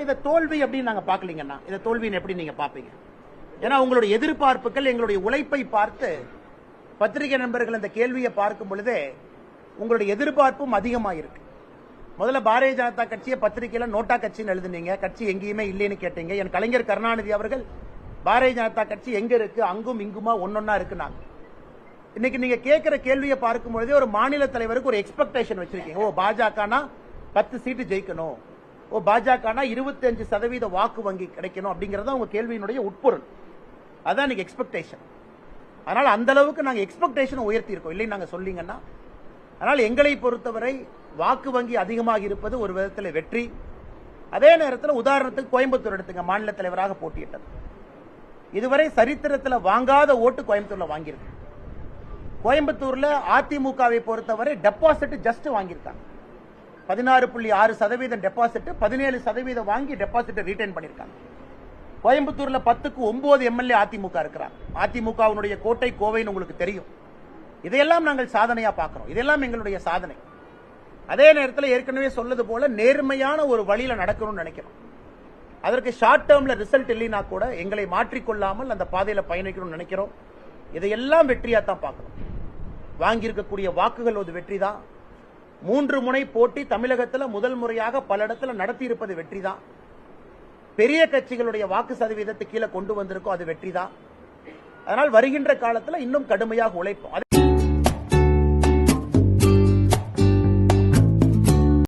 இதை தோல்வி அப்படின்னு நாங்க பாக்கலீங்கன்னா இதை தோல்வின்னு எப்படி நீங்க பாப்பீங்க? ஏன்னா உங்களுடைய எதிர்பார்ப்புகள் எங்களுடைய உழைப்பை பார்த்து பத்திரிகை நண்பர்கள் இந்த கேள்வியை பார்க்கும் பொழுதே உங்களுடைய எதிர்பார்ப்பும் அதிகமாக இருக்கு. முதல்ல பாரதிய ஜனதா கட்சியை பத்திரிகையில நோட்டா கட்சின்னு எழுதுனீங்க, கட்சி எங்கேயுமே இல்லைன்னு கேட்டீங்க. என் கலைஞர் கருணாநிதி அவர்கள் பாரதிய ஜனதா கட்சி எங்க இருக்கு, அங்கும் இங்குமா ஒன்னொன்னா இருக்குனாங்க. இன்னைக்கு நீங்க கேட்கிற கேள்வியை பார்க்கும் பொழுதே ஒரு மாநில தலைவருக்கு ஒரு எக்ஸ்பெக்டேஷன் வச்சிருக்கீங்க. ஓ பாஜகனா 10 சீட்டு ஜெயிக்கணும், ஓ பாஜகனா 25% வாக்கு வங்கி கிடைக்கணும் அப்படிங்கறத உங்க கேள்வியினுடைய உட்பொருள். அதான் நீங்க எக்ஸ்பெக்டேஷன். அதனால அந்த அளவுக்கு நாங்க எக்ஸ்பெக்டேஷன் உயர்த்தி இருக்கோம் இல்லைன்னு நாங்க சொல்லீங்கன்னா. அதனால் எங்களை பொறுத்தவரை வாக்கு வங்கி அதிகமாக இருப்பது ஒரு விதத்தில் வெற்றி. அதே நேரத்தில் உதாரணத்துக்கு கோயம்புத்தூர் எடுத்துங்க, மாநில தலைவராக போட்டியிட்டது. இதுவரை சரித்திரத்தில் வாங்காத ஓட்டு கோயம்புத்தூர்ல வாங்கியிருக்கு. கோயம்புத்தூர்ல அதிமுகவை பொறுத்தவரை டெபாசிட் ஜஸ்ட் வாங்கியிருக்காங்க. 16.6% டெபாசிட், 17% வாங்கி டெபாசிட் ரீடைன் பண்ணிருக்காங்க. கோயம்புத்தூர்ல 10க்கு 9 எம்எல்ஏ அதிமுக இருக்கிறாங்க. அதிமுகவினுடைய கோட்டை கோவைன்னு உங்களுக்கு தெரியும். இதையெல்லாம் நாங்கள் சாதனையா பார்க்கிறோம். இதெல்லாம் எங்களுடைய சாதனை. அதே நேரத்தில் ஏற்கனவே சொல்லது போல நேர்மையான ஒரு வழியில நடக்கணும்னு நினைக்கிறோம். அதற்கு ஷார்ட் டேர்ம்ல ரிசல்ட் இல்லைனா கூட எங்களை மாற்றிக்கொள்ளாமல் அந்த பாதையில பயணிக்கணும்னு நினைக்கிறோம். இதையெல்லாம் வெற்றியா தான் பார்க்கிறோம். வாங்கியிருக்கக்கூடிய வாக்குகள் ஒரு வெற்றி தான். 3 முனை போட்டி தமிழகத்தில் முதல் முறையாக பல இடத்துல நடத்தி இருப்பது வெற்றி தான். பெரிய கட்சிகளுடைய வாக்கு சதவீதத்தை கீழே கொண்டு வந்திருக்கோம், அது வெற்றி தான். அதனால் வருகின்ற காலத்தில் இன்னும் கடுமையாக உழைப்போம்.